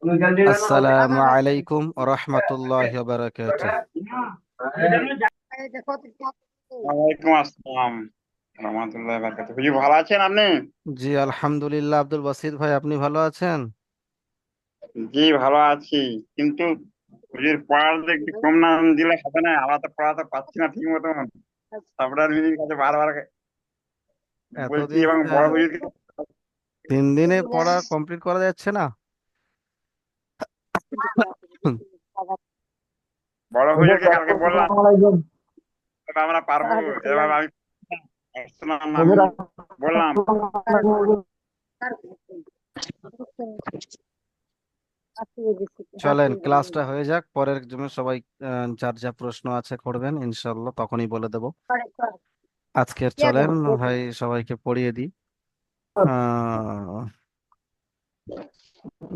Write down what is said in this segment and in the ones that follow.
আসসালামু আলাইকুম ওয়া রাহমাতুল্লাহি ওয়া বারাকাতুহু। ওয়ালাইকুম আসসালাম রহমতুল্লাহ বারকাতুহু। হুজুর ভালো আছেন আপনি? জি আলহামদুলিল্লাহ। আব্দুল বাসিত ভাই, আপনি ভালো আছেন? জি ভালো আছি, কিন্তু হুজুর পড়ার যে একটু কম নাম দিলে হবে না, আমরা তো পড়াতে পারছি না ঠিক মতন। তারপরে হুজুর কাছে বারবার বলছি এতদিন এবং বড় হুজুরকে 3 দিনে পড়া কমপ্লিট করা যাচ্ছে না? বড় হুজুরকে কালকে বললাম "তবে আমরা পারবো এভাবে আমি শোনার না, আমি বললাম চলেন ক্লাসটা হয়ে যাক, পরের জন্য সবাই যার যা প্রশ্ন আছে করবেন, ইনশাল্লাহ তখনই বলে দেব। আজকের চলেন ভাই সবাইকে পড়িয়ে দিই। আহ,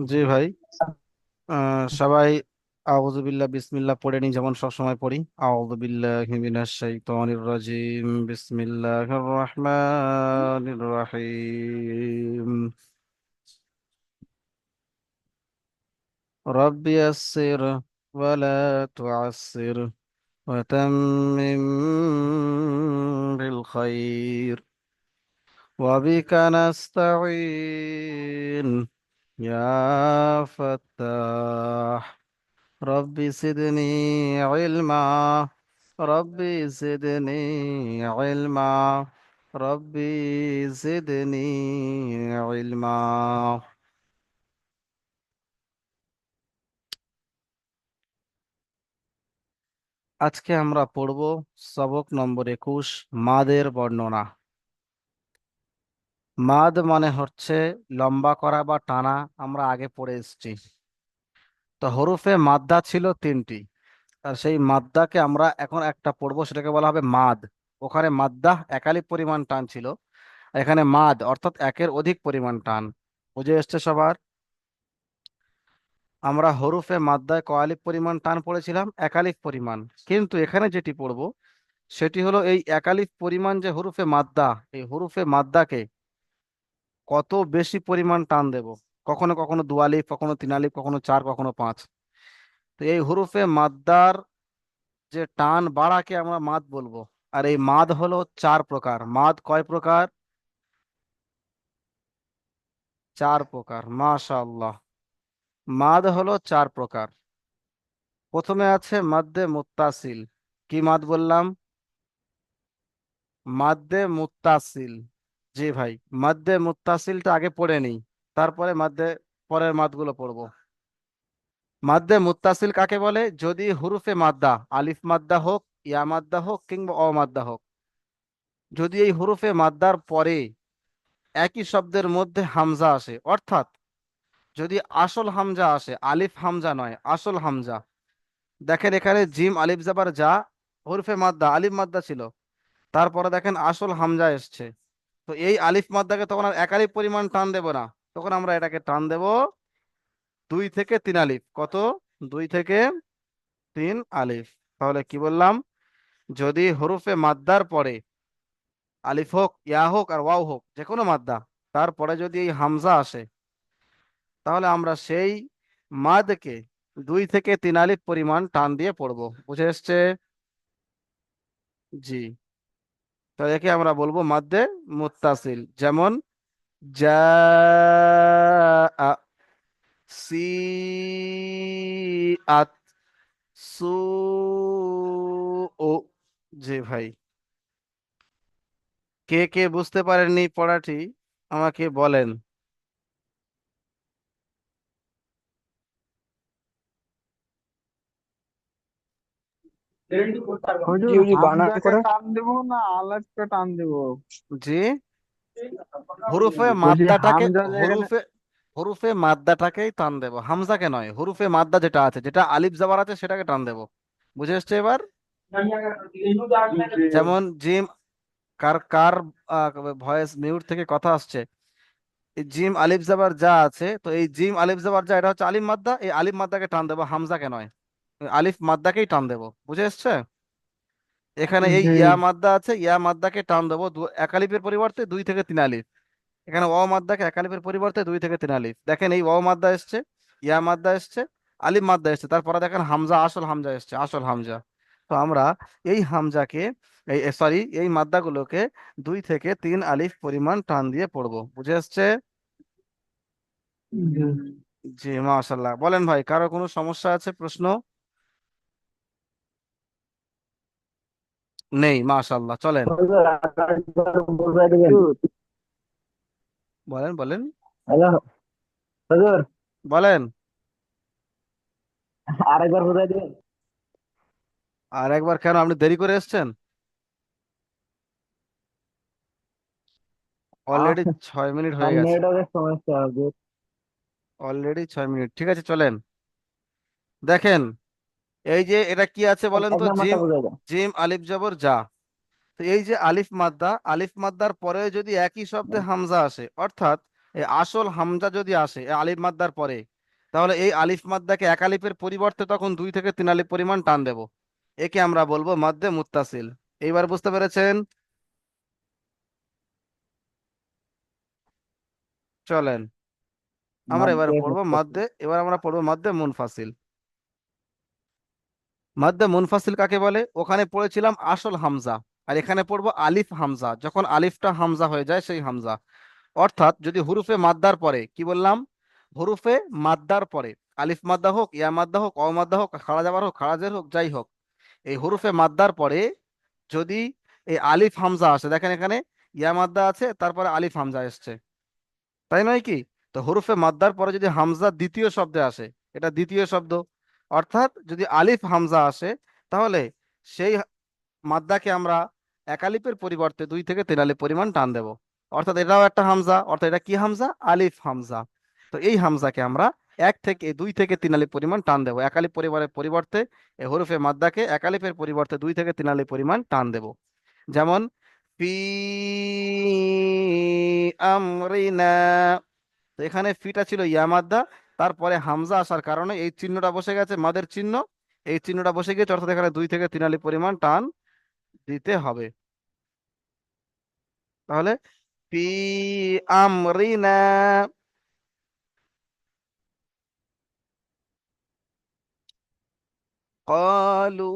জি ভাই, সবাই আউযু বিল্লাহ বিসমিল্লাহ পড়ে নি, যেমন সব সময় পড়ি। আউযু বিল্লাহি মিনাশ শাইতানির রাজিম, বিসমিল্লাহির রহমানির রহিম। রব্বি ইয়াসসির ওয়া লা তুআসসির ওয়া তাম্মিম বিল খাইর ওয়া বিকা নাস্তাঈন ইয়া ফাত্তাহ। ربي زدني علما ربي زدني علما ربي زدني علما। আজকে আমরা পড়ব সবক নম্বর 21, মাদের বর্ণনা। মাদ মানে হচ্ছে লম্বা করা বা টানা। আমরা আগে পড়ে এসেছি। তো হরফে মাদ্দা ছিল 3টি, আর সেই মাদ্দাকে আমরা এখন একটা পড়বো, সেটাকে বলা হবে মাদ। ওখানে মাদ্দা একালিক পরিমাণ টান ছিল, এখানে মাদ অর্থাৎ একের অধিক পরিমাণ টান। বুঝে এসছে সবার? আমরা হরফে মাদ্দায় কয়ালিক পরিমাণ টান পড়েছিলাম, একালিক পরিমাণ। কিন্তু এখানে যেটি পড়ব সেটি হলো এই একালিক পরিমাণ যে হরফে মাদ্দা, এই হরফে মাদ্দাকে কত বেশি পরিমাণ টান দেব। কখনো কখনো দুয়ালিফ, কখনো তিনালিফ, কখনো চার, কখনো পাঁচ। তো এই হরফে মাদ্দার যে টান বাড়াকে আমরা মাদ বলবো। আর এই মাদ হলো 4 প্রকার। মাদ কয় প্রকার? 4 প্রকার, মাশাআল্লাহ। মাদ হলো 4 প্রকার। প্রথমে আছে মাদ্দে মুত্তাসিল। কি মাদ বললাম? মাদ্দে মুত্তাসিল। জি ভাই, মাদ্দে মুত্তাসিলটা আগে পড়ে নিই, তারপরে পরের মাদগুলো পড়বো। মাদ্দে মুত্তাসিল কাকে বলে? যদি হুরুফে মাদ্দা, আলিফ মাদ্দা হোক, ইয়া মাদ্দা হোক, কিংবা অ মাদ্দা হোক, যদি এই হুরুফে মাদ্দার পরে একই শব্দের মধ্যে হামজা আসে, অর্থাৎ যদি আসল হামজা আসে, আলিফ হামজা নয়, আসল হামজা। দেখেন এখানে জিম আলিফ জাবার যা, হরফে মাদ্দা আলিফ মাদ্দা ছিল, তারপরে দেখেন আসল হামজা এসছে। তো এই আলিফ মাদ্দাকে তখন আর এক আলিফ পরিমাণ টান দেব না, তখন আমরা এটাকে টান দেব 2 থেকে 3 আলিফ। কত? 2 থেকে 3 আলিফ। তাহলে কি বললাম? যদি হরফে মাদ্দার পরে আলিফ হোক, ইয়া হোক, আর ওয়াও হোক, যে কোনো মাদ্দা, তারপরে যদি এই হামজা আসে, তাহলে আমরা সেই মাদকে 2 থেকে 3 আলিফ পরিমাণ টান দিয়ে পড়বো। বুঝে এসছে? জি। তো একে আমরা বলবো মাদ্দে মুত্তাসিল। যেমন জা, সি, আত, সু, ও। জি ভাই, কে কে বুঝতে পারেননি পড়াটি আমাকে বলেন। হুজুর জি জি, বানান হামজাকে করে। টান দেব না আলেফকে টান দেব? জি, হরুফে বলছি মাদ্দাটাকে, হামজা যেখানে। হরুফে হরুফে মাদ্দাটাকেই টান দেব, হামজাকে নয়। হরুফে মাদ্দা যেটা আছে, যেটা আলিফ জাবার আছে, সেটাকে টান দেব। বুঝে এসছে এবার? যেমন জিম, কার কার ভয়েস মিউট থেকে কথা আসছে। এই জিম আলিফ জাবার যা আছে, তো এই জিম আলিফ জাবার যা, এটা হচ্ছে আলিফ মাদ্দা। এই আলিফ মাদ্দাকে টান দেবো, হামজাকে নয়। ওই আলিফ মাদ্দাকেই টান দেবো। বুঝে এসছে? এখানে এই জি। ইয়া মাদ্দা আছে, ইয়া মাদ্দাকে টান দেবো এক আলিফের পরিবর্তে 2 থেকে 3 আলিফ। এখানে ওয়াও মাদ্দাকে এক আলিফের পরিবর্তে 2 থেকে 3 আলিফ। দেখেন এই ওয়াও মাদ্দা এসছে, ইয়া মাদ্দা এসছে, আলিফ মাদ্দা এসছে, তারপরে দেখেন হামজা, আসল হামজা এসছে, আসল হামজা। তো আমরা এই হামজাকে, এই সরি, এই মাদ্দাগুলোকে 2 থেকে 3 আলিফ পরিমাণ টান দিয়ে পড়বো। বুঝে আসছে? জি। জি, মাশাল্লাহ। বলেন ভাই, কারো কোনো সমস্যা আছে, প্রশ্ন? নেই, মাশাল্লাহ, চলেন। হুজুর আরেকবার বুঝাই দিবেন? বলেন বলেন হ্যালো হুজুর, বলেন। আরেকবার বুঝাই দিবেন? আর একবার কেন, আপনি দেরি করে এসেছেন? অলরেডি 6 মিনিট হয়ে গেছে। নেটওয়ার্কের সমস্যা হুজুর। অলরেডি 6 মিনিট, ঠিক আছে, চলেন। দেখেন, এই যে এটা কি আছে বলেন এক তো, নাম্বারটা জিম, বুঝাই দেন। জিম আলিফ জবর যা। তো এই যে আলিফ মাদ্দা, আলিফ মাদ্দার পরে যদি একই শব্দে হামজা আসে, অর্থাৎ এই আসল হামজা যদি আসে এই আলিফ মাদ্দার পরে, তাহলে এই আলিফ মাদ্দাকে এক আলিফের পরিবর্তে তখন 2 থেকে 3 আলিফ পরিমাণ টান দেব। একে আমরা বলবো মাদ্দে মুত্তাসিল। এইবার বুঝতে পেরেছেন? চলেন আমরা এবারে মাঝে পড়বো মুত্তাসিল। মাদ্দে, এবার আমরা পড়বো মাদ্দে মুনফাসিল। মাদ্দে মুনফাসিল কাকে বলে? ওখানে পড়েছিলাম আসল হামজা, আর এখানে পড়বো আলিফ হামজা, যখন আলিফটা হামজা হয়ে যায় সেই হামজা। অর্থাৎ যদি হুরুফে মাদ্দার পরে, কি বললাম, হুরুফে মাদ্দার পরে, আলিফ মাদ্দা হোক, ইয়া মাদ্দা হোক, অ মাদ্দা হোক, খাড়া জাবার হোক, খাড়া জের হোক, যাই হোক, এই হুরুফে মাদ্দার পরে যদি এই আলিফ হামজা আসে, দেখেন এখানে ইয়া মাদ্দা আছে, তারপরে আলিফ হামজা এসছে, তাই নয় কি? তো হুরুফে মাদ্দার পরে যদি হামজা দ্বিতীয় শব্দে আসে, এটা দ্বিতীয় শব্দ, অর্থাৎ যদি আলিফ হামজা আসে, তাহলে সেই মাদ্দাকে আমরা এক আলিফের পরিবর্তে 2 থেকে 3 আলিফ পরিমাণ টান দেব। অর্থাৎ এটাও একটা হামজা, অর্থাৎ এটা কি হামজা? আলিফ হামজা। তো এই হামজাকে আমরা 2 থেকে 3 আলিফ পরিমাণ টান দেব, এক আলিফ পরিবারের পরিবর্তে এই হরফে মাদ্দাকে এক আলিফের পরিবর্তে 2 থেকে 3 আলিফ পরিমাণ টান দেব। যেমন ফি আমরিনা। তো এখানে ফিটা ছিল ইয়া মাদ্দা, তারপরে হামজা আসার কারণে এই চিহ্নটা বসে গেছে, মাদের চিহ্ন, এই চিহ্নটা বসে গিয়েছে, অর্থাৎ এখানে 2 থেকে 3 আলিফ পরিমাণ টান দিতে হবে। তাহলে ফি আমরিনা, ক্বালু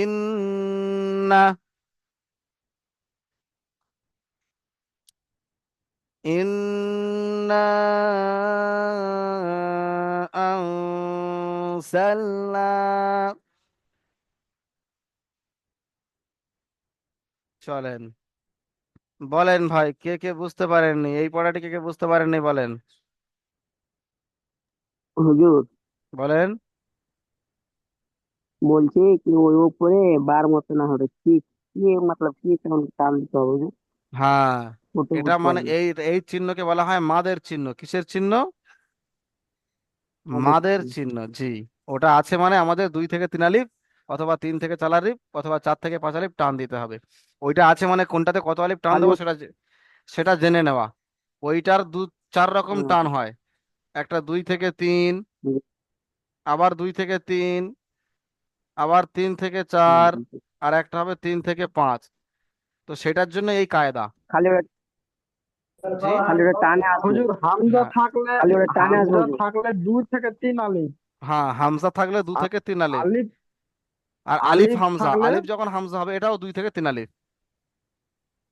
ইন্না, ইন্না আনসালনা। চলেন, বলেন ভাই, কে কে বুঝতে পারেননি এই পড়াটি, কে কে বুঝতে পারেননি বলেন। হুজুর বলেন। বলছি কি ওই উপরে বার মতো না হবে কি, কি मतलब কি টান টান দিতে হবে হুজুর? হ্যাঁ, ওটা এটা বুঝতে মানে পারবো। এই এই চিহ্নকে বলা হয় মাদের চিহ্ন। কিসের চিহ্ন? আমাদের মাদের চিহ্ন, জি। ওটা আছে মানে আমাদের 2 থেকে 3 আলিফ, অথবা 3 থেকে 4 আলিফ, অথবা 4 থেকে 5 আলিফ টান দিতে হবে। ওইটা আছে মানে কোনটাতে কত আলিফ টান খালি দেবো সেটা সেটা জেনে নেওয়া। ওইটার 4 রকম টান আচ্ছা, হয়। একটা 2 থেকে 3, আবার 2 থেকে 3, আবার 3 থেকে 4, আর একটা হবে 3 থেকে 5। তো সেটার জন্য এই কায়দা। খালি ওটা, জি, খালি ওটা টানে আসবে, হুজুর হামজা হ্যাঁ থাকলে, খালি ওটা টানে আসবে হামজা হুজুর। থাকলে 2 থেকে 3 আলিফ। হ্যাঁ, হামজা থাকলে দু আর থেকে তিন আলিফ আলিফ, আর আলিফ আলিফ হামজা, থাকলে আলিফ যখন হামজা হবে এটাও 2 থেকে 3 আলিফ।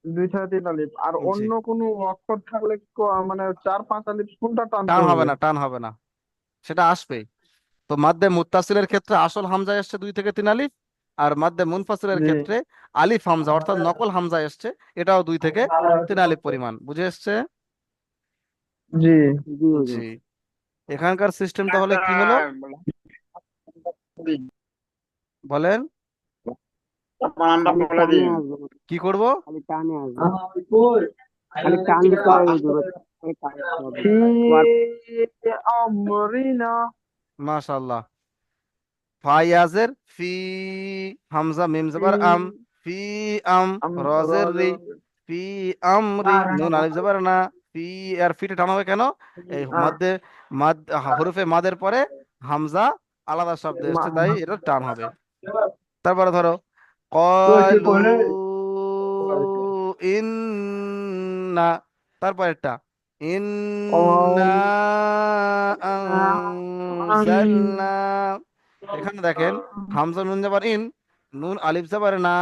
2 থেকে 3 আলিফ। আর জি, অন্য কোনো অক্ষর থাকলে মানে 4 5 আলিফ কোনটা টানতে টান হবে হবে? না, টান হবে না, সেটা আসবে। তো মাদ্দে মুত্তাসিলের ক্ষেত্রে আসল হামজা এসছে 2 থেকে 3 আলিফ, আর মাদ্দে মুনফাসিলের জি। ক্ষেত্রে আলিফ হামজা অর্থাৎ নকল হামজা এসছে, এটাও 2 থেকে 3 আলিফ পরিমাণ। বুঝে এসছে? জি। জি জি। হুজুর। এখানকার সিস্টেম তাহলে একটা কি হলো দিই, বলেন? নামটা খালি বলে টানে দিন। আসবে, কি করব? খালি টানে আসবে, খালি টান দিতে হবে হুজুর, ওই টান দিতে হবে। ফি তো আর আমরিনা। মাশাআল্লাহ। ফায়াজের ফি, হামজা মিম ফি জবর আম, ফি আম, আম রজের রি, ফি আমরি, নুন আলিফ জবর না, ফি, আর ফিটা টানা হবে কেন? এই মাদ্দে, মাদ, হরফে মাদের পরে হামজা আলাদা শব্দ এসছে, তাই এটা টান হবে। তারপরে ধরো কলু ইন্না, তারপর একটা ইন্না আনজালনা। এখানে দেখেন হামজা নুন যাবার ইন, নুন আলিফ যাবার না,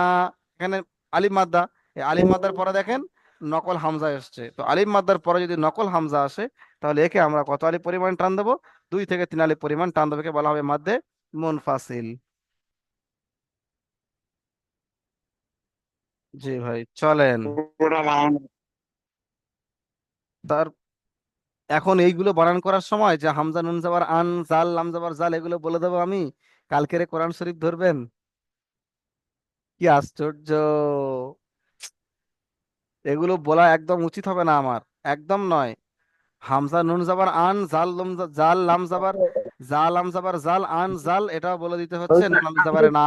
এখানে আলিফ মাদ্দা। এই আলিফ মাদ্দার পরে দেখেন নকল হামজা এসছে, তো আলিফ মাদ্দার পরে যদি নকল হামজা আসে তাহলে একে আমরা কত আলিফ পরিমাণ টান দেবো? 2 থেকে 3 আলিফ পরিমাণ টান দেবো, একে বলা হবে মাদ্দে মুনফাসিল। জি ভাই চলেন। পুরোটা বানানো। তার এখন এইগুলো বানান করার সময় যে হামজা নুন যাবার আন, জাল লাম যাবার জাল, এগুলো বলে দেবো আমি, কালকেরে কোরআন শরীফ ধরবেন। কি আশ্চর্য! এগুলো বলা একদম উচিত হবে না আমার, একদম নয়। হামজা নুন যাবার আন, জাল লম জাল লাম যাবার জাল লাম যাবার জাল আন জাল, এটাও বলে দিতে হচ্ছে নুন আলিফ যাবারে না,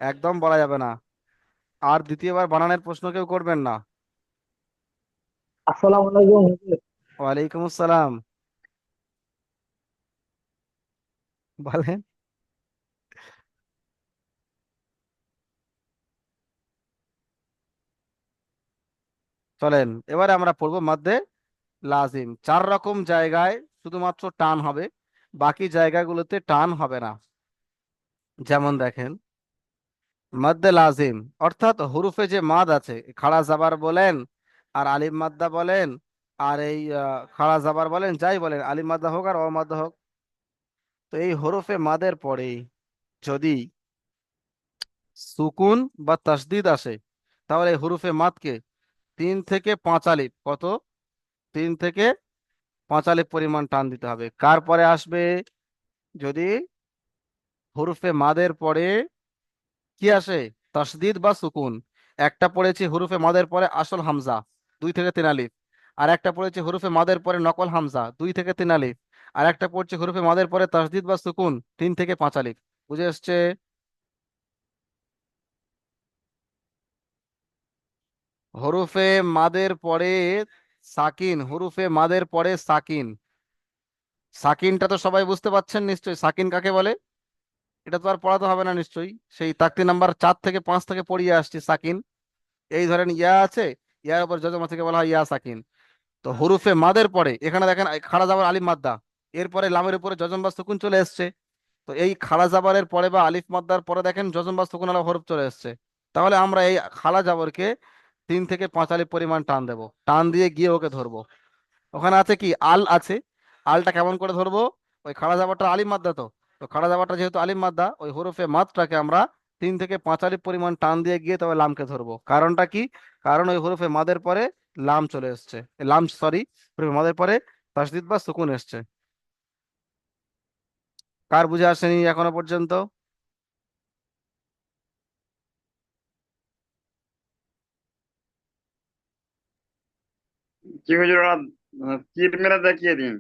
একদম বলা যাবে না। আর দ্বিতীয়বার বানানের প্রশ্ন কেউ করবেন না। আসসালামু আলাইকুম হুজুর। ওয়ালাইকুম আসসালাম। বলেন। চলেন এবারে আমরা পড়বো মাদ্দে লাজিম। 4 রকম জায়গায় শুধুমাত্র টান হবে, বাকি জায়গাগুলোতে টান হবে না। যেমন দেখেন মাদ্দে লাজিম, অর্থাৎ হুরুফে যে মাদ আছে, খাড়া জাবার বলেন আর আলিফ মাদ্দা বলেন, আর এই খাড়া জাবার বলেন, যাই বলেন, আলিফ মাদ্দা হোক আর অমাদ্দা হোক, তো এই হরফে মাদের পরে যদি সুকুন বা তাসদিদ আসে তাহলে এই হরফে মাদকে 3 থেকে 5 আলিফ, কত, 3 থেকে 5 আলিফ পরিমাণ টান দিতে হবে। কার পরে আসবে? যদি হরফে মাদের পরে কি আসে? তাসদিদ বা সুকুন। একটা পড়েছি হরফে মাদের পরে আসল হামজা, 2 থেকে 3 আলিফ। আর একটা পড়েছি হরফে মাদের পরে নকল হামজা, 2 থেকে 3 আলিফ। আর একটা পড়ছে হরফে মাদের পরে তাসদিদ বা সুকুন, 3 থেকে 5 আলিফ। বুঝে এসছে? হরফে মাদের পরে সাকিন, হরফে মাদের পরে সাকিন। সাকিনটা তো সবাই বুঝতে পারছেন নিশ্চয়ই, সাকিন কাকে বলে? এটা তো আর পড়াতে হবে না নিশ্চয়ই, সেই তাকতি নাম্বার 4 থেকে 5 থেকে পড়িয়ে আসছি সাকিন। এই ধরেন ইয়া আছে, ইয়ার উপর যজমা থেকে বলা হয় ইয়া সাকিন। তো হরুফে মাদের পরে এখানে দেখেন এই খাড়া জাবার আলিফ মাদ্দা, এরপরে লামের উপরে যজম বা সুকুন চলে এসছে। তো এই খাড়া জাবারের পরে বা আলিফ মাদ্দার পরে দেখেন যজম বা সুকুন আলা হরফ চলে এসছে। তাহলে আমরা এই খাড়া জাবরকে 3 থেকে 5 আলিফ পরিমাণ টান দেবো, টান দিয়ে গিয়ে ওকে ধরবো। ওখানে আছে কি আল আছে, আলটা কেমন করে ধরবো? ওই খাড়া জাবারটা আলিম মাদ্দা, তো তো খাড়া জাবারটা যেহেতু আলিম মাদ্দা, ওই হরফে মাদটাকে আমরা 3 থেকে 5 আলিফ পরিমাণ টান দিয়ে গিয়ে তবে লামকে ধরবো। কারণটা কি? কারণ ওই হরফে মাদের পরে লাম চলে এসছে, লাম সরি, হরফে মাদের পরে তাসদিদ বা সুকুন এসছে। কার বুঝে আসেনি এখনো পর্যন্ত? কি হুজুর ওরা তীর মেরে দেখিয়ে দিন।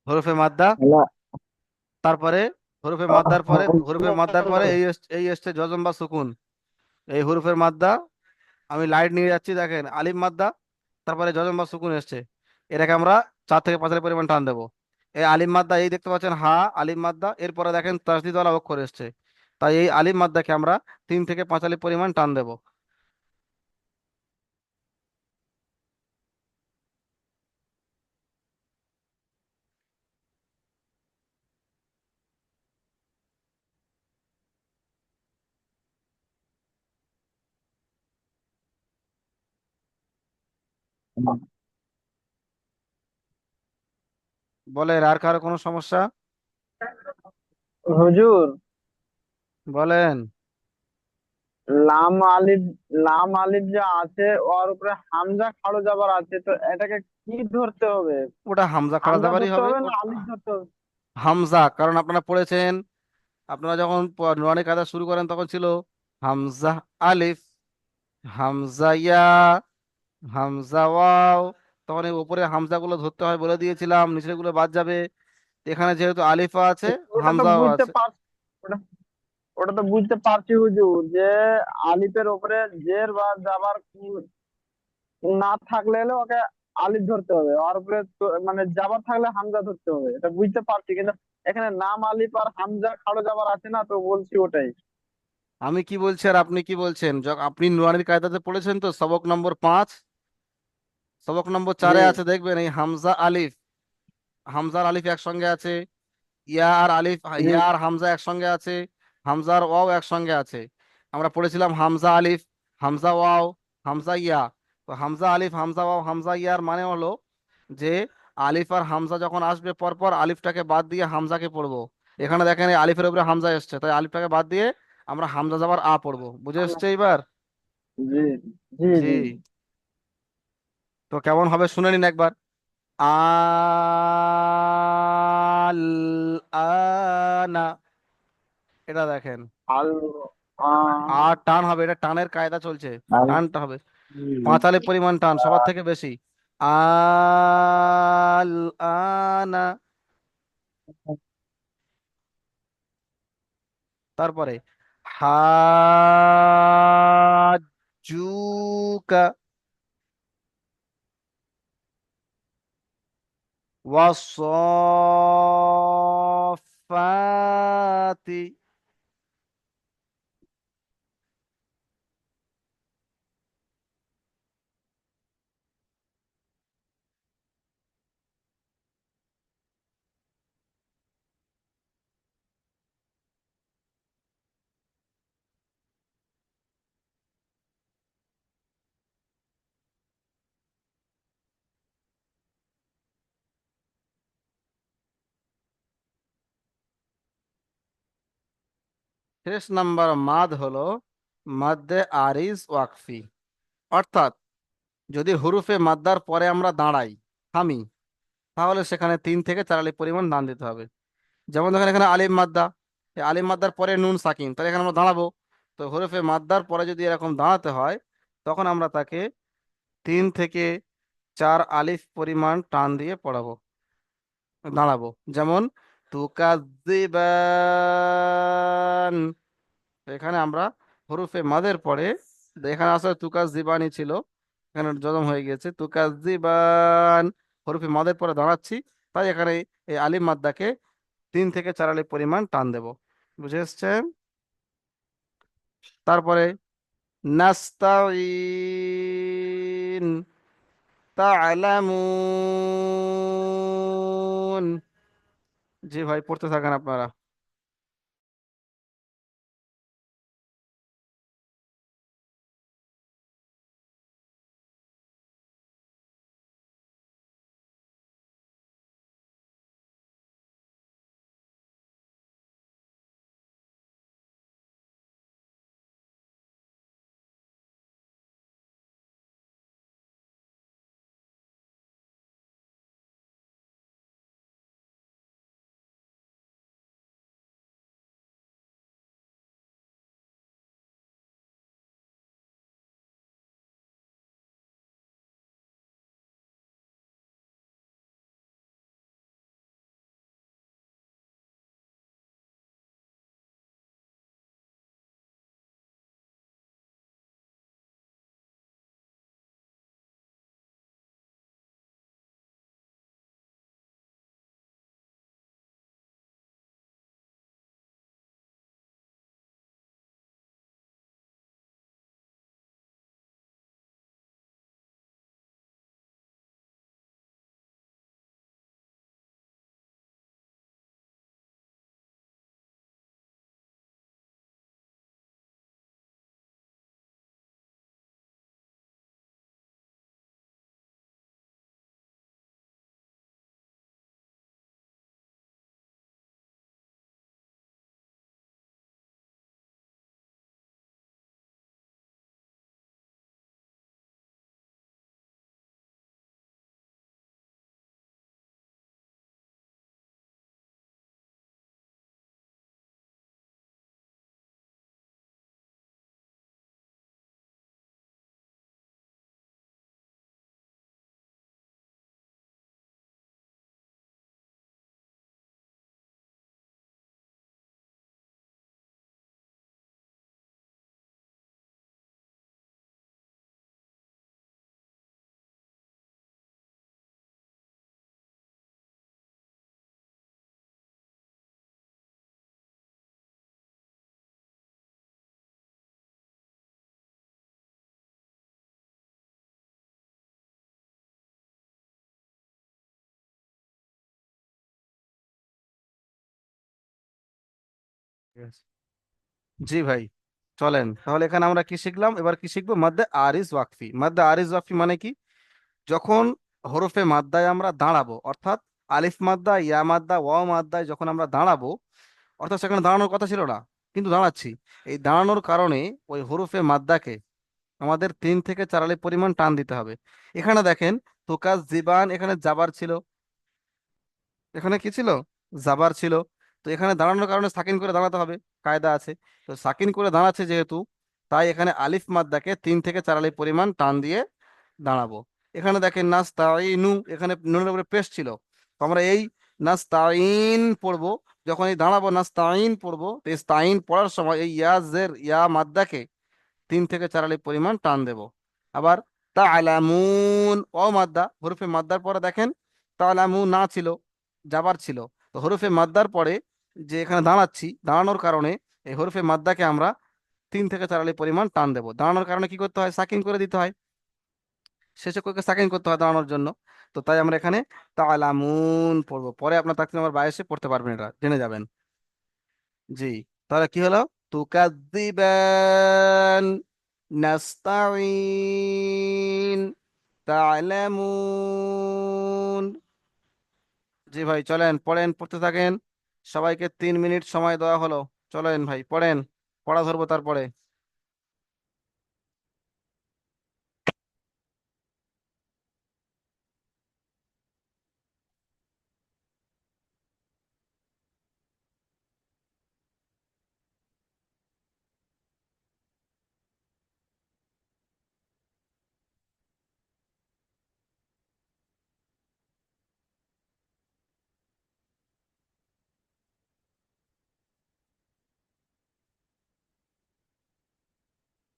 হরফে মাদ্দা, হ্যালো। তারপরে হরফে মাদ্দার পরে, হরফে মাদ্দার পরে এই এসছে যজম বা সুকুন। এই হরফের মাদ্দা, আমি লাইট নিয়ে যাচ্ছি, দেখেন আলিফ মাদ্দা, তারপরে যজম বা সুকুন এসছে, এটাকে আমরা 4 থেকে 5 পরিমাণ টান দেবো। এই আলিফ মাদ্দা, এই দেখতে পাচ্ছেন হা আলিফ মাদ্দা, এরপরে দেখেন তাসদিদওয়ালা অক্ষর এসছে, তাই এই আলিফ মাদ্দাকে আমরা 3 থেকে 5 পরিমাণ টান দেবো। বলে আর কারো কোনো সমস্যা? হুজুর, বলেন। লাম আলিফ, লাম আলিফ যে আছে ওর উপরে হামজা খাড়ো যাবার আছে, তো এটাকে কি ধরতে হবে? ওটা হামজা খাড়া হামজা যাবারই ধরতে হবে হবে না ওটা। আলিফ ধরতে হবে? হামজা, কারণ আপনারা পড়েছেন, আপনারা যখন নুরানি কায়দা শুরু করেন তখন ছিল হামজা আলিফ, হামজা ইয়া, হামজা ওয়াও, তখন এই উপরে হামজাগুলো ধরতে হয় বলে দিয়েছিলাম, নিচের গুলো বাদ যাবে। এখানে যেহেতু আলিফা আছে, ওটা তো হামজাও বুঝতে আছে। পারছি, ওটা ওটা তো বুঝতে পারছি হুজুর, যে আলিফের উপরে জের বা জাবার না থাকলে হলে ওকে আলিফ ধরতে হবে, ওর উপরে মানে জাবার থাকলে হামজা ধরতে হবে, এটা বুঝতে পারছি, কিন্তু এখানে নাম আলিফ আর হামজা খাড়ো জাবার আছে না, তো বলছি ওটাই। আমি কি বলছি আর আপনি কি বলছেন? আপনি নুরানির কায়দাতে পড়েছেন তো, সবক নম্বর 5, সবক নম্বর জি 4-এ আছে দেখবেন, এই হামজা আলিফ, হামজার আলিফ একসঙ্গে আছে, ইয়া আর আলিফ, জি। ইয়া আর হামজা একসঙ্গে আছে, হামজা আর ওয়াও একসঙ্গে আছে। আমরা পড়েছিলাম হামজা আলিফ, হামজা ওয়াও, হামজা ইয়া। তো হামজা আলিফ, হামজা ওয়াও, হামজা ইয়ার মানে হলো যে আলিফ আর হামজা যখন আসবে পরপর, আলিফটাকে বাদ দিয়ে হামজাকে পড়বো। এখানে দেখেন এই আলিফের উপরে হামজা এসছে, তাই আলিফটাকে বাদ দিয়ে আমরা হামজা যাবার আ পড়বো। বুঝে এসছে এবার? জি জি জি। জি। তো কেমন হবে শুনে নিন একবার। আল আনা, এটা দেখেন, আল আ- আর টান হবে, এটা টানের কায়দা চলছে, আল টানটা হবে হুম, 45 পরিমাণ টান, সবার থেকে বেশি। আল আনা, তারপরে হাজুকা ওয়াসফাতি। শেষ নাম্বার মাদ হলো মাদ্দে আরিজ ওয়াকফি। অর্থাৎ যদি হুরুফে মাদ্দার পরে আমরা দাঁড়াই, থামি, তাহলে সেখানে 3 থেকে 4 আলিফ পরিমাণ দান দিতে হবে। যেমন দেখেন এখানে আলিফ মাদ্দা, এই আলিফ মাদ্দার পরে নুন সাকিন, তাহলে এখানে আমরা দাঁড়াবো। তো হরফে মাদ্দার পরে যদি এরকম দাঁড়াতে হয়, তখন আমরা তাকে 3 থেকে 4 আলিফ পরিমাণ টান দিয়ে পড়াবো, দাঁড়াবো। যেমন তুকাজ্জিবান, তো এখানে আমরা হরফে মাদের পরে, এখানে আসলে তুকাজ্জিবানই ছিল, এখানে জজম হয়ে গেছে, তুকাজ্জিবান, হরফে মাদের পরে দাঁড়াচ্ছি, তাই এখানে এই আলিফ মাদ্দাকে 3 থেকে 4 আলিফ পরিমাণ টান দেব। বুঝে এসছেন? তারপরে নাস্তাইন, তা'লামুন। জি ভাই, পড়তে থাকেন আপনারা। ঠিক আছে। জি ভাই, চলেন তাহলে এখানে আমরা কি শিখলাম, এবার কি শিখবো? মাদ্দে আরিজ ওয়াকফি। মাদ্দে আরিজ ওয়াকফি মানে কি? যখন হরফে মাদ্দায় আমরা দাঁড়াবো, অর্থাৎ আলিফ মাদ্দা, ইয়া মাদ্দা, ওয়াও মাদ্দায় যখন আমরা দাঁড়াবো, অর্থাৎ সেখানে দাঁড়ানোর কথা ছিল না কিন্তু দাঁড়াচ্ছি, এই দাঁড়ানোর কারণে ওই হরফে মাদ্দাকে আমাদের 3 থেকে 4 আলিফ পরিমাণ টান দিতে হবে। এখানে দেখেন, তুকাজ জিবান, এখানে জাবার ছিল, এখানে কি ছিল? জাবার ছিল। তো এখানে দাঁড়ানোর কারণে সাকিন করে দাঁড়াতে হবে, কায়দা আছে। তো সাকিন করে দাঁড়াচ্ছে যেহেতু, তাই এখানে আলিফ মাদ্দাকে 3 থেকে 4 আলিফ পরিমাণ টান দিয়ে দাঁড়াবো। এখানে দেখেন নাস্তাইনু, এখানে নুনের উপরে পেশ ছিল, তো আমরা এই নাস্তাইন পড়বো। যখন এই দাঁড়াবো নাস্তাইন পড়বো, তো এই স্তাইন পড়ার সময় এই ইয়া মাদ্দাকে 3 থেকে 4 আলিফ পরিমাণ টান দেব। আবার তালামুন, ও মাদ্দা, হরফে মাদ্দার পরে দেখেন তালামুন না ছিল, জাবার ছিল। তো হরফে মাদ্দার পরে যে এখানে দাঁড়াচ্ছি, দাঁড়ানোর কারণে এই হরফে মাদ্দাকে আমরা 3 থেকে 4 আলিফ পরিমাণ টান দেবো। দাঁড়ানোর কারণে কি করতে হয়? সাকিন করে দিতে হয়, শেষে করে সাকিন করতে হয় দাঁড়ানোর জন্য। তো তাই আমরা এখানে তালামুন পড়বো। পরে আপনার তাকসিম নাম্বার 22-এ পড়তে পারবেন, এটা জেনে যাবেন। জি, তাহলে কি হলো? তুকাদ্দিবান, নাস্তাইন, তা'লামুন। জি ভাই, চলেন পড়েন, পড়তে থাকেন। সবাইকে 3 মিনিট সময় দেওয়া হলো। চলেন ভাই পড়েন, পড়া ধরবো তারপরে।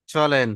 চলেন।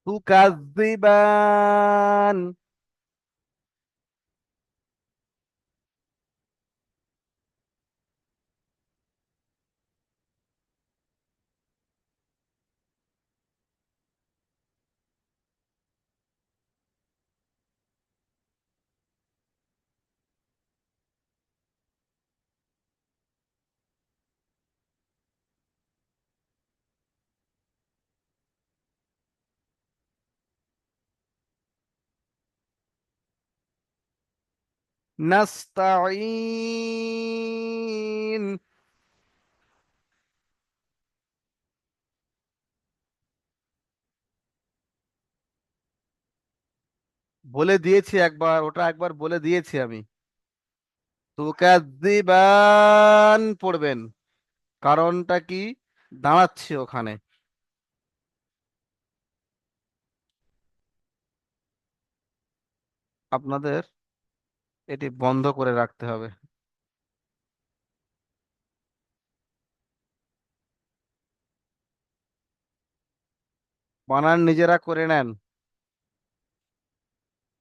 তুকাদ্দিবান, নাস্তাইন। বলে দিয়েছি একবার, ওটা একবার বলে দিয়েছি আমি। তুকাদ্দিবান পড়বেন, কারণটা কি? দাঁড়াচ্ছি ওখানে। আপনাদের এটি বন্ধ করে রাখতে হবে। বানান নিজেরা করে নেন,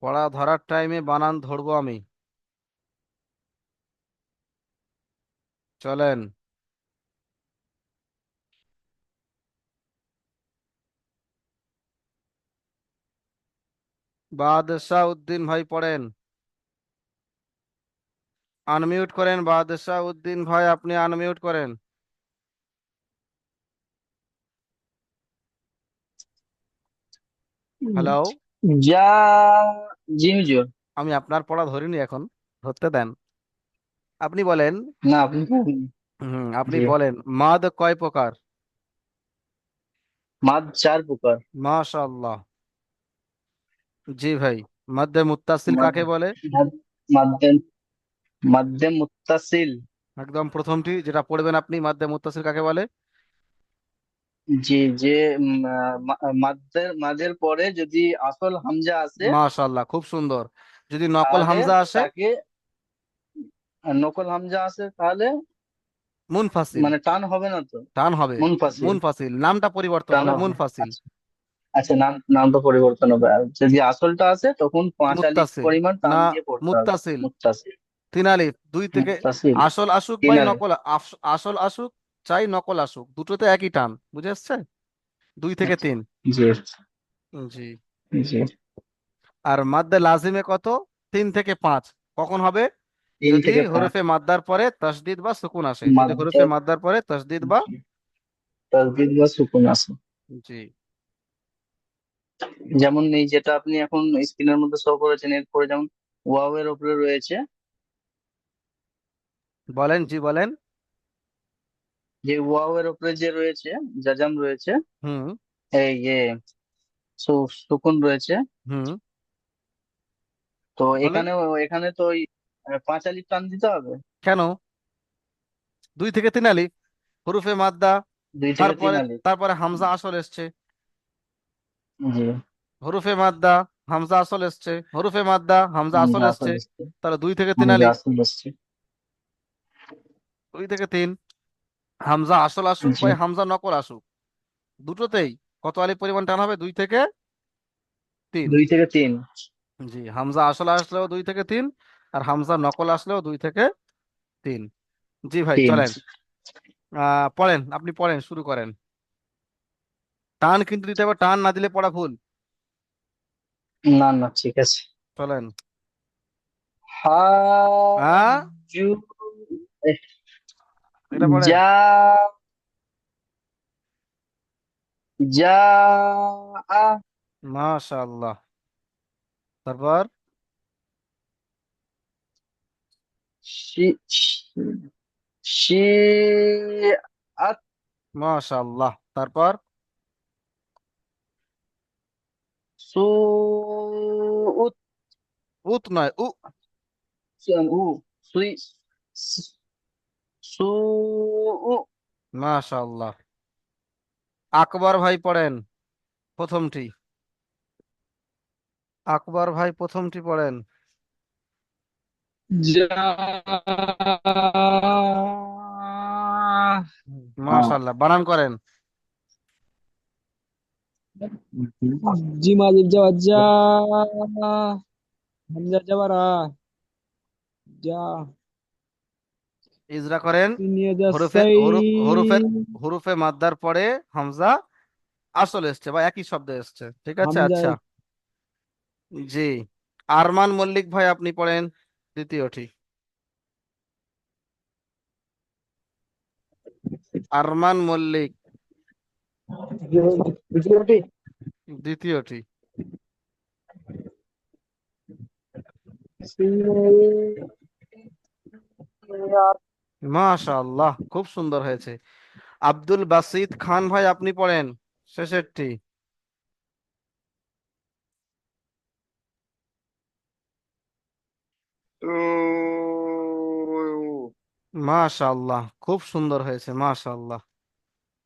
পড়া ধরার টাইমে বানান ধরবো আমি। চলেন। বাদশাহ উদ্দিন ভাই পড়েন। আনমিউট করেন বাদশাহ উদ্দিন ভাই, আপনি আনমিউট করেন। উম, হ্যালো। যা, জি হুজুর। আমি আপনার পড়া ধরিনি এখন, ধরতে দেন। আপনি বলেন। না, আপনি বলুন। আপনি জি। বলেন মাদ কয় প্রকার? মাদ 4 প্রকার। মাশাআল্লাহ। জি ভাই, মাদ্দে মুত্তাসিল মাদ কাকে বলে? মাদ- মাদ্দে মাদ্দে মুত্তাসিল। একদম প্রথমটি যেটা পড়বেন আপনি, মাদ্দে মুত্তাসিল কাকে বলে? জি, যে মাদের পরে যদি আসল হামজা আসে, মাশাআল্লাহ, খুব সুন্দর। যদি নকল তাহলে হামজা আসে? তাকে নকল হামজা আসে তাহলে মুনফাসিল। মানে টান হবে না তো? টান হবে। মুনফাসিল। মুনফাসিল, নামটা পরিবর্তন টান হবে, হবে। মুনফাসিল। আচ্ছা। আচ্ছা, নামটা পরিবর্তন হবে। আর যদি আসলটা আসে তখন 5 আলিফ মুত্তাসিল পরিমাণ টান না দিয়ে পড়তে হবে। মুত্তাসিল? মুত্তাসিল। তিন আলিফ, দুই থেকে। মুত্তাসিল। আসল আসুক তিন বাই আলিফ। নকল আসল আসুক চাই নকল আসুক, দুটোতে একই টান, বুঝে এসছে? দুই থেকে আচ্ছা। তিন। জি। জি। জি। আর মাদ্দে লাজিমে কত? 3 থেকে 5। কখন হবে? 3 যদি থেকে 5। হরফে মাদ্দার পরে তাসদিদ বা সুকুন আসে, যদি হরফে মাদ্দা মাদ্দার পরে তাসদিদ বা। তাসদিদ বা সুকুন আছে। জি। যেমন এই যেটা আপনি এখন স্ক্রিনের মধ্যে শো করেছেন, এরপরে যেমন ওয়াও এর উপরে রয়েছে, বলেন, জি বলেন। যে ওয়াও এর উপরে যে রয়েছে, জাজাম রয়েছে, হুম। এই যে সুকুন রয়েছে। হুম। তো বলেন। এখানে এখানে তো ওই 5 আলিফ টান দিতে হবে। কেন? 2 থেকে 3 আলিফ, হরফে মাদ্দা। 2 থেকে 3 তারপরে আলিফ। তারপরে হামজা আসল এসছে। জি। হরফে মাদ্দা, হামজা আসল এসছে, হরফে মাদ্দা, হামজা আসল হামজা এসছে। আসল আসছে। তাহলে 2 থেকে 3 হামজা আলিফ। আসল আসছে। 2 থেকে 3। হামজা আসল আসুক জি। বা হামজা নকল আসুক, দুটোতেই কত আলিফ পরিমাণ টান হবে? 2 থেকে 3। 2 থেকে 3। জি, হামজা আসল আসলেও 2 থেকে 3, আর হামজা নকল আসলেও 2 থেকে 3। জি ভাই, 3। চলেন। পড়েন, আপনি পড়েন, শুরু করেন। টান কিন্তু দিতে হবে, টান না দিলে পড়া ভুল। না, না, ঠিক আছে। চলেন। হ্যাঁ, হাজু এটা পড়েন। যা যা আ মাশাআল্লাহ। তারপর? শি শি আত মাশাআল্লাহ। তারপর? সু উত উত নয়, উ সুই সু উ মাশাআল্লাহ। আকবর ভাই পড়েন প্রথমটি। আকবর ভাই প্রথমটি পড়েন। যা মাশাআল্লাহ, বানান করেন। জিম আলিফ যাওয়া যা, হামজা যাওয়া রা, যা, ইজরা করেন। নিয়ে যা হরফে সাই। হরফের হরফে মাদ্দার পরে হামজা আসল এসছে বা একই শব্দ এসছে, ঠিক আছে, হামজা আচ্ছা। জি। আরমান মল্লিক ভাই আপনি পড়েন দ্বিতীয়টি। আরমান মল্লিক দ্বিতীয়টি। মাশাআল্লাহ, খুব সুন্দর হয়েছে। আব্দুল বাসিত খান ভাই আপনি পড়েন শেষেরটি। তো মাশাআল্লাহ, খুব সুন্দর হয়েছে, মাশাআল্লাহ।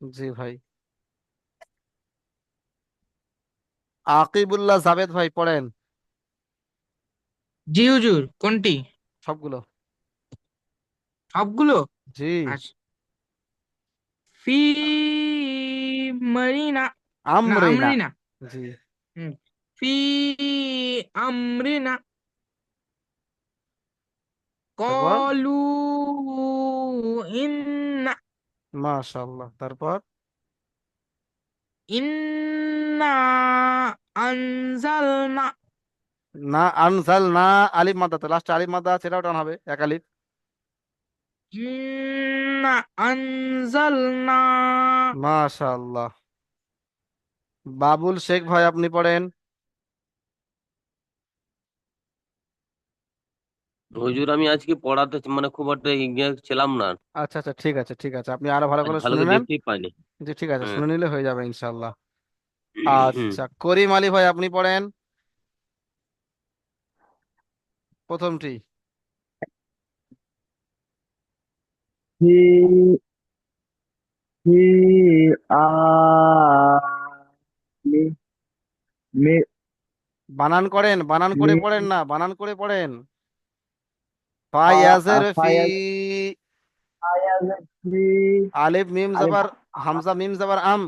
জি ভাই। আকিবুল্লাহ জাবেদ ভাই পড়েন জি হুজুর, কোনটি? সবগুলো। সবগুলো? জি। আচ্ছা। ফি মারিনা, না আমরিনা। আমরিনা। জি। হুম। ফি আমরিনা তারপর? কলু ইন্না, মাশাআল্লাহ। তারপর? ইন্না আনজালনা, না আনজাল না, আলিফ মাদ্দা, তো লাস্টে আলিফ মাদ্দা আছে, এটাও টান হবে, এক আলিফ। ইন্না আনজালনা মাশাআল্লাহ। বাবুল শেখ ভাই আপনি পড়েন। হুজুর আমি আজকে পড়াতে মানে খুব একটা ইংরেজ ছিলাম না। আচ্ছা আচ্ছা, ঠিক আছে ঠিক আছে, আপনি আরো ভালো আজ করে ভালো শুনে করে নেন। দেখতেই পাইনি। জি ঠিক আছে, হুম। শুনে নিলে হয়ে যাবে ইনশাল্লাহ। হুম। আচ্ছা, করিম আলী ভাই আপনি পড়েন প্রথমটি। হি হি আ মি মি বানান করেন, বানান করে মি পড়েন না, বানান করে পড়েন। ফায়াজের ফি, ফায়াজ ফায়াজ ফি আলিফ মিম আলিফ জাবার, হামজা মিম জাবার আম,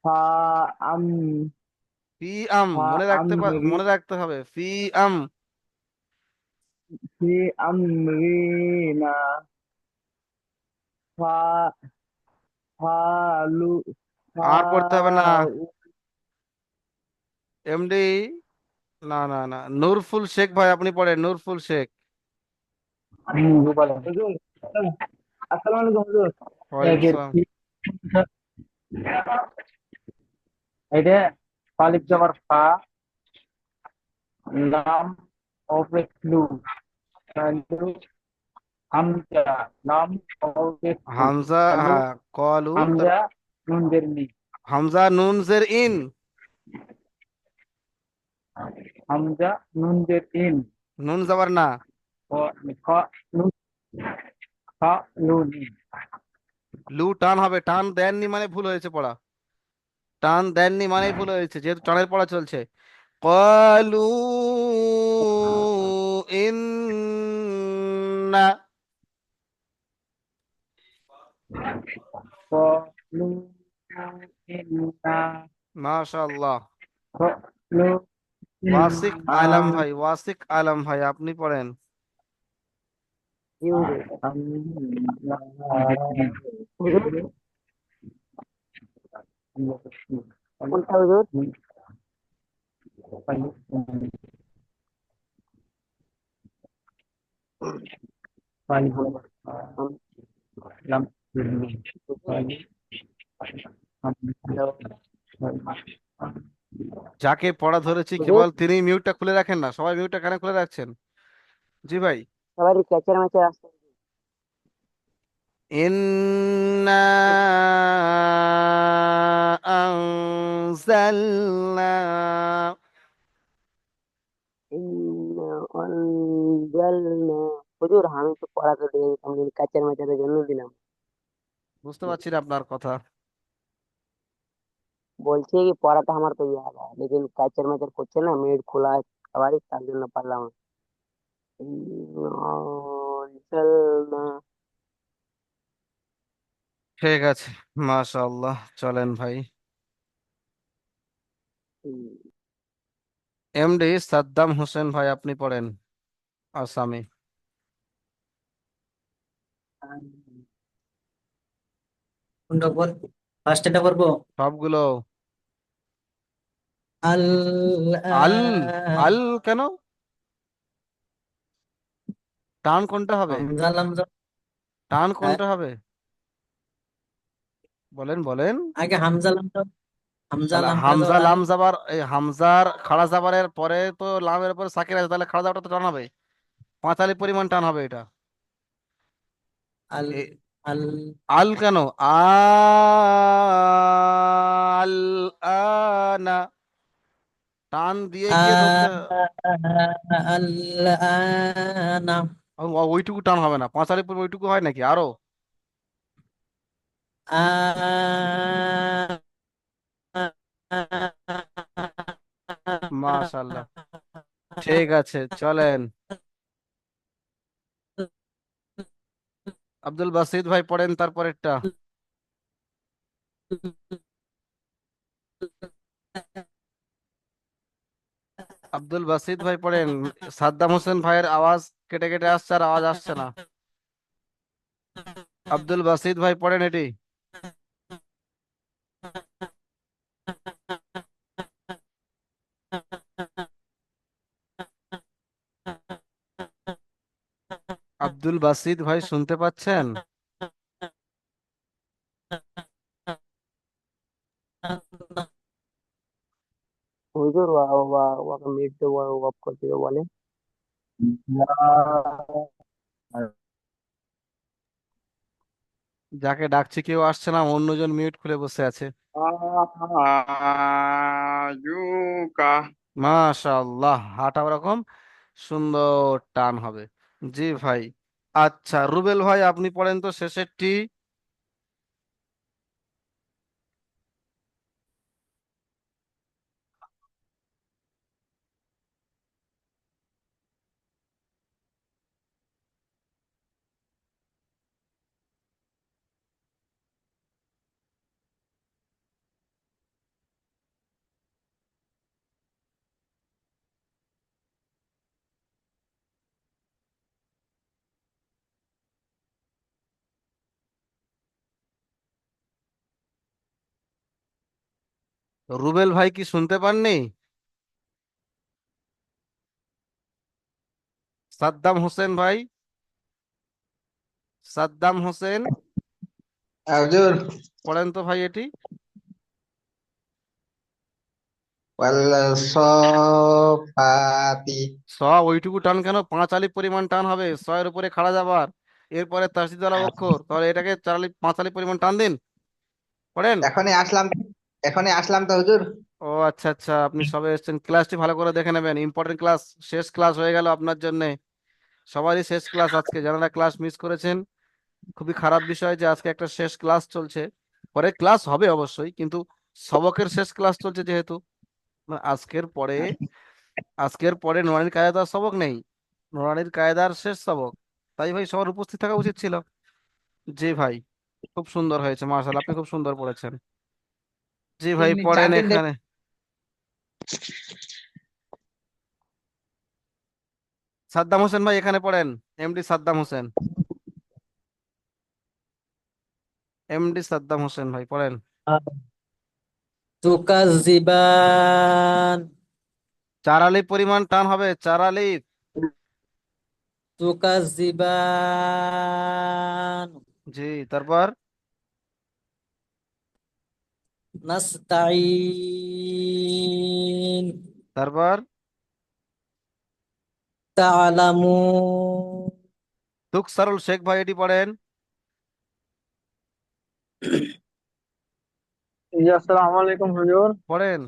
ফা আম ফি আম, ফা আমরি মনে রাখতে হবে ফি আম। ফি আমরিনা ফা ফালু আর পড়তে হবে না ফাউ এমডি। না না না, নূরফুল শেখ ভাই আপনি পড়েন, নূরফুল শেখ। বলেন হুজুর। আসসালামু আলাইকুম হুজুর। ওয়ালাইকুম একের সালাম। এটা পালিপ জবর ফা লাম অপেক লু কালু হামজা লাম অপেক লু হামজা, কালু হ্যাঁ কলু, হামজা নুন দের নি হামজা নুন জের ইন, হামজা নুন দের ইন নুন জাবার না। ও ফা নুন ফা লু নি লু টান হবে, টান দেননি মানে ভুল হয়েছে পড়া, টান দেননি মানেই ভুল হয়েছে, যেহেতু টানের পড়া চলছে। কলু ইন্না, ফা লু ইন্না মাশাআল্লাহ। ফা লু ওয়াসিক ইন্না আলম ভাই, ওয়াসিক আলম ভাই আপনি পড়েন। জি হুজুর। হুজুর, কোনটা হুজুর? হুম, হুজুর, যাকে পড়া ধরেছি হুজুর, কেবল তিনি মিউটটা খুলে রাখেন না, সবাই মিউটটা কেন খুলে রাখছেন? জি ভাই। সবারই ক্যাচের ম্যাচে আসছে। ইন্না আনজালনা, ইন্না আনজালনা। হুজুর, আমি তো পড়াতে দিয়ে দিতাম কিন্তু ক্যাচের ম্যাচের জন্য দিলাম। বুঝতে পারছি না আপনার কথা। বলছি কি পড়াটা আমার তো ইয়াদ है लेकिन कैचर मैचर করছে না, মিড খোলা है সবারই, তার জন্য পারলাম না। ইন্না আনজালনা। ঠিক আছে, মাশাআল্লাহ, চলেন ভাই। এমডি সাদ্দাম হোসেন ভাই আপনি পড়েন, আসামি। কোনটা পর ফার্স্ট এটা করবো। সবগুলো। আল আল, আল কেন, টান কোনটা হবে, হামজা লামজা। টান হ্যাঁ, কোনটা হবে, বলেন বলেন। আগে হামজা লামজা, হামজা তাহলে লাম পরে হামজা দেওয়ার আল। লাম জাবার, এই হামজার খাড়া জাবারের পরে তো লামের পরে সাকির আছে, তাহলে খাড়া জাবারটা তো টান হবে, পাঁচালি পরিমাণ টান হবে এটা। আল এ, আল আল কেন, আল আনা, টান দিয়ে গিয়ে ধরতে, আল আনা ওইটুকু টান হবে না, পাঁচালি পরিমাণ ওইটুকু হয় নাকি আরো। আ মাশাআল্লাহ, ঠিক আছে চলেন। আব্দুল বাসিদ ভাই পড়েন তারপরেরটা। আব্দুল বাসিদ ভাই পড়েন। সাদ্দাম হোসেন ভাইয়ের আওয়াজ কেটে কেটে আসছে, আর আওয়াজ আসছে না। আব্দুল বাসিদ ভাই পড়েন এটি। আব্দুল বাসিদ ভাই শুনতে পাচ্ছেন? হুজুর হুজুর ওকে মিট দেবো, অফ করে দিবে বলে। যাকে ডাকছি কেউ আসছে না, অন্যজন মিউট খুলে বসে আছে। আজুকা। মাশাআল্লাহ, হাঁটা ওরকম সুন্দর টান হবে। জি ভাই। আচ্ছা রুবেল ভাই, আপনি পড়েন তো শেষেরটি। রুবেল ভাই কি শুনতে পাননি? সাদ্দাম হোসেন ভাই, সাদ্দাম হোসেন, হুজুর, পড়েন তো ভাই এটি। ওয়াল স ওইটুকু টান কেন, 5 আলিফ পরিমাণ টান হবে সয়ের উপরে খাড়া যাবার, এরপরে তাসদিদ ওয়ালা অক্ষর, তাহলে এটাকে 4 আলিফ 5 আলিফ পরিমাণ টান দিন, পড়েন। এখনই আসলাম, এখনই আসলাম তো হুজুর। ও আচ্ছা আচ্ছা, আপনি সবে এসেছেন, ক্লাসটি ভালো করে দেখে নেবেন, ইম্পর্টেন্ট ক্লাস, শেষ ক্লাস হয়ে গেল আপনার জন্য। সবারই শেষ ক্লাস আজকে, যারা ক্লাস মিস করেছেন খুবই খারাপ বিষয় যে আজকে একটা শেষ ক্লাস চলছে। পরে ক্লাস হবে অবশ্যই, কিন্তু সবকের শেষ ক্লাস চলছে যেহেতু, আজকের পরে, আজকের পরে নোরানির কায়দার সবক নেই, নোরানির কায়দার শেষ সবক, তাই ভাই সবার উপস্থিত থাকা উচিত ছিল। জি ভাই, খুব সুন্দর হয়েছে, মার্শাল্লাহ, আপনি খুব সুন্দর পড়েছেন। জি ভাই পড়েন 4 দিন এখানে। সাদ্দাম হোসেন ভাই এখানে পড়েন, এমডি সাদ্দাম হোসেন, এমডি সাদ্দাম হোসেন ভাই পড়েন। তুকাজিবান। 4 আলিফ পরিমাণ টান হবে, 4 আলিফ। তুকাজিবান। জি, তারপর, নাস্তাইন। তারপর তা'লামুন। তুকসারুল শেখ ভাই এটি পড়েন। জি, আসসালামু আলাইকুম হুজুর। পড়েন।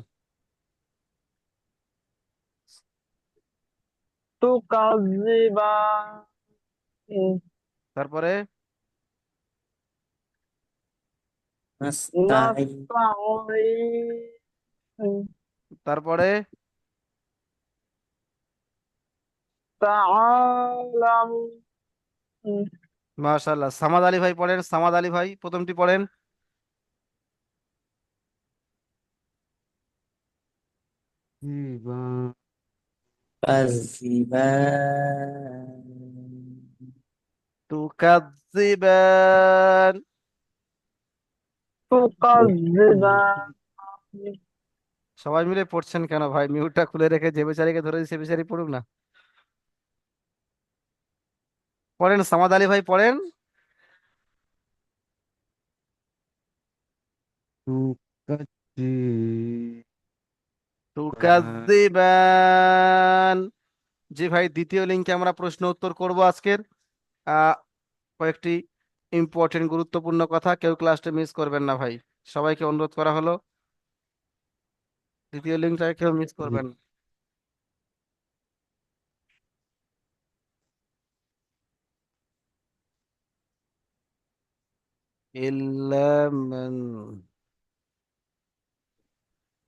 তো কাজিবা, তারপরে, নাস্তাইন। নাস্তাঈন, তারপরে, তাআলামুন। মাশাআল্লাহ, সামাদ আলী ভাই পড়েন, সামাদ আলী ভাই প্রথমটি পড়েন। কাজিবান। তুকাজ্জিবান। তো কাজিবান। সবাই মিলে পড়ছেন কেন ভাই, মিউটটা খুলে রেখে যে বেচারিকে ধরে সে বেচারি পড়ুক না। পড়েন সামাদ আলী ভাই পড়েন। তুকাজ্জিবান। জি ভাই, দ্বিতীয় লিঙ্কে আমরা প্রশ্ন উত্তর করব আজকের। আহ কয়েকটি ইম্পর্টেন্ট গুরুত্বপূর্ণ কথা, কেউ ক্লাসটা মিস করবেন না ভাই, সবাইকে অনুরোধ করা হলো, দ্বিতীয় লিঙ্কটাকে কেউ মিস করবেন না। ইল্লা মান